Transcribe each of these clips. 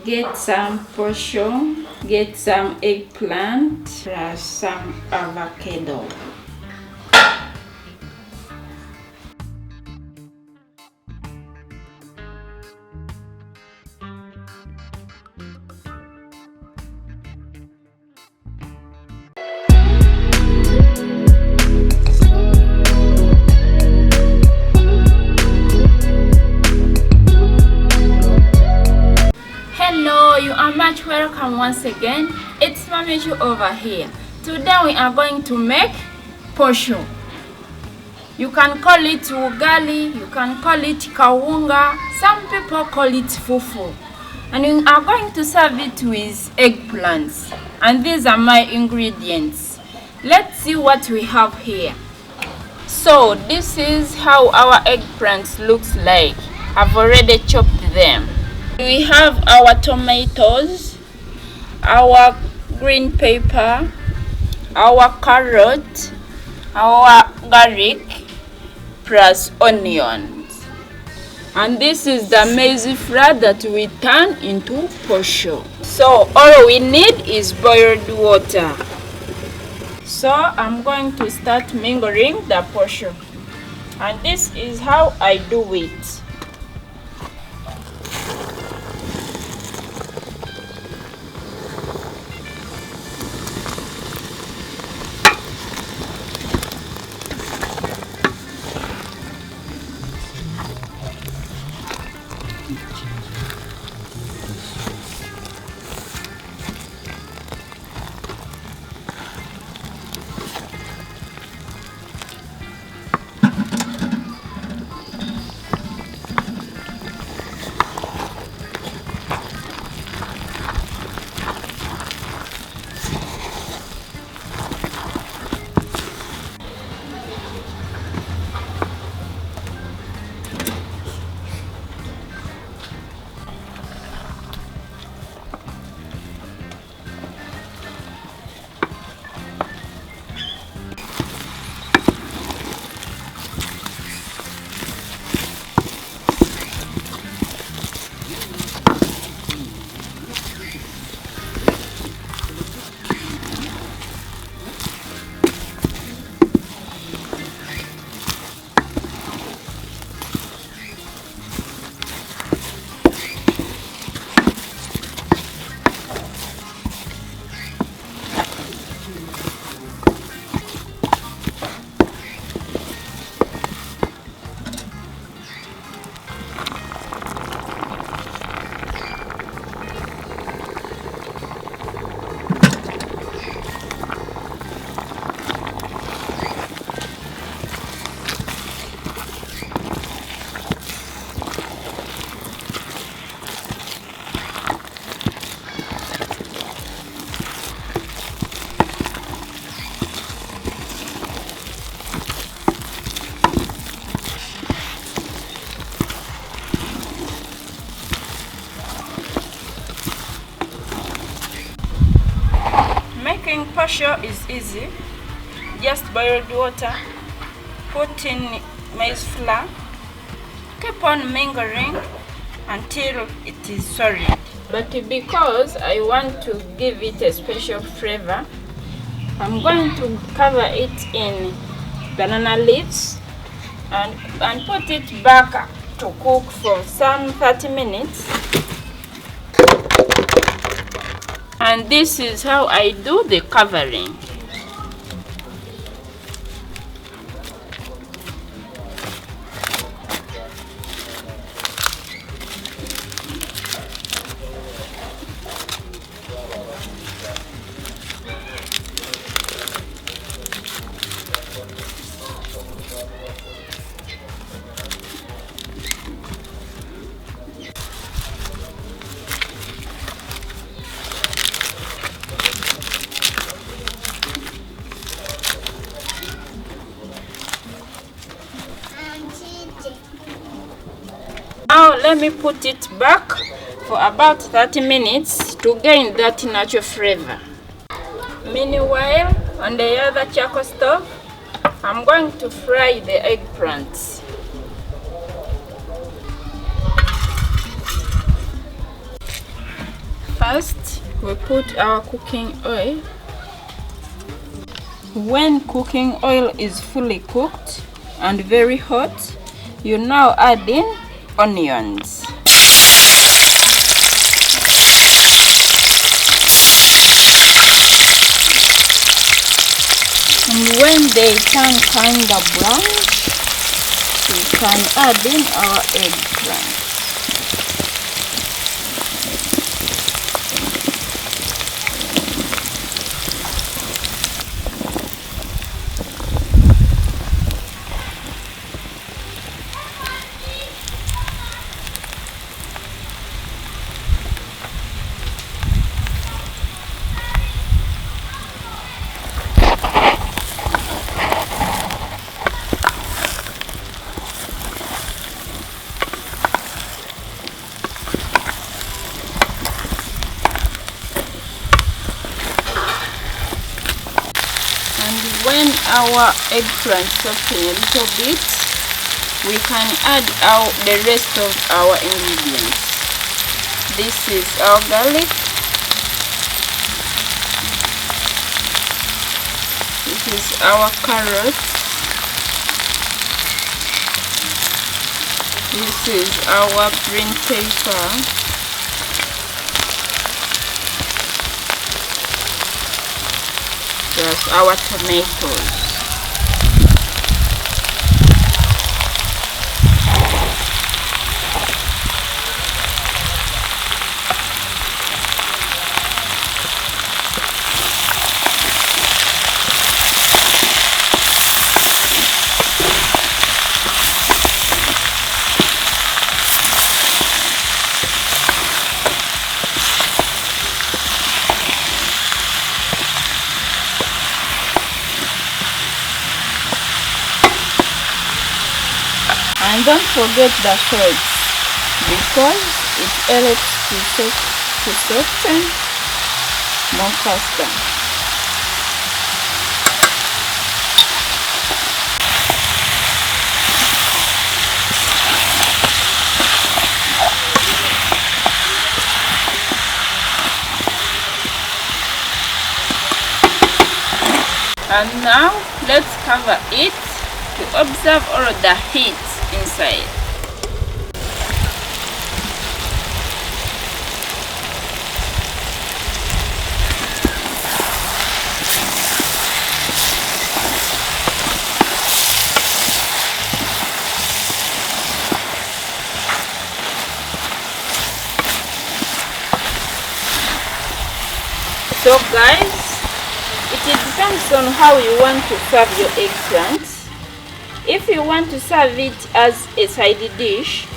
Get some posho, get some eggplant, plus some avocado. Hello, you are much welcome once again. It's Mamichu over here. Today we are going to make posho. You can call it ugali, you can call it kawunga, some people call it fufu. And we are going to serve it with eggplants. And these are my ingredients. Let's see what we have here. So this is how our eggplants looks like. I've already chopped them. We have our tomatoes, our green pepper, our carrot, our garlic, plus onions. And this is the maize flour that we turn into posho. So all we need is boiled water. So I'm going to start mingling the posho. And this is how I do it. Making posho is easy. Just boil water, put in maize flour, keep on mingling until it is solid. But because I want to give it a special flavor, I'm going to cover it in banana leaves and put it back to cook for some 30 minutes. And this is how I do the covering. Now let me put it back for about 30 minutes to gain that natural flavor. Meanwhile, on the other charcoal stove, I'm going to fry the eggplants. First, we put our cooking oil. When cooking oil is fully cooked and very hot, you now add in onions. And when they turn kind of brown, we can add in our eggplant. When our eggplant soaks a little bit, we can add the rest of our ingredients. This is our garlic. This is our carrots. This is our green pepper. Plus our tomatoes. And don't forget the salt, because it helps to soften more faster. And now let's cover it to observe all of the heat inside. So guys, it depends on how you want to serve your eggplant. If you want to serve it as a side dish,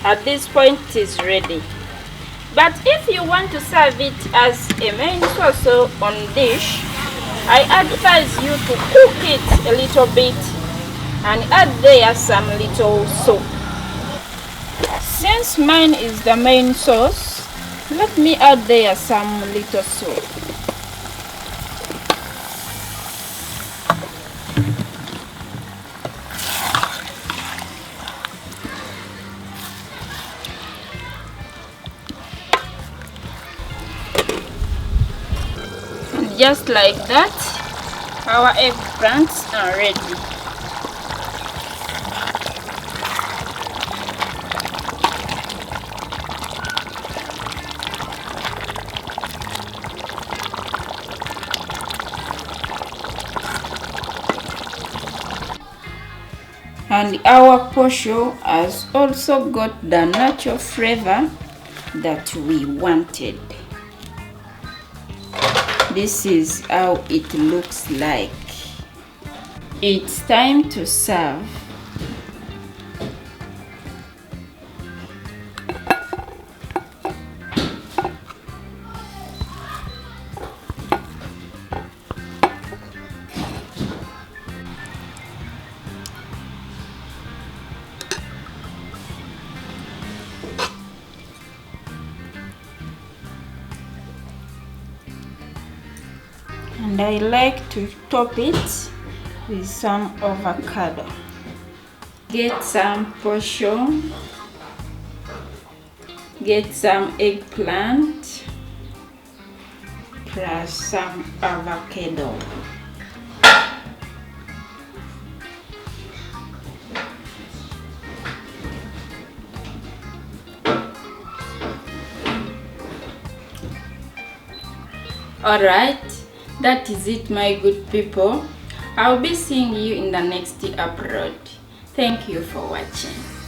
at this point it is ready. But if you want to serve it as a main sauce on dish, I advise you to cook it a little bit and add there some little soup. Since mine is the main sauce, let me add there some little soup. Just like that, our eggplants are ready. And our posho has also got the natural flavor that we wanted. This is how it looks like. It's time to serve. And I like to top it with some avocado. Get some posho, get some eggplant, plus some avocado. Alright, that is it, my good people. I'll be seeing you in the next upload. Thank you for watching.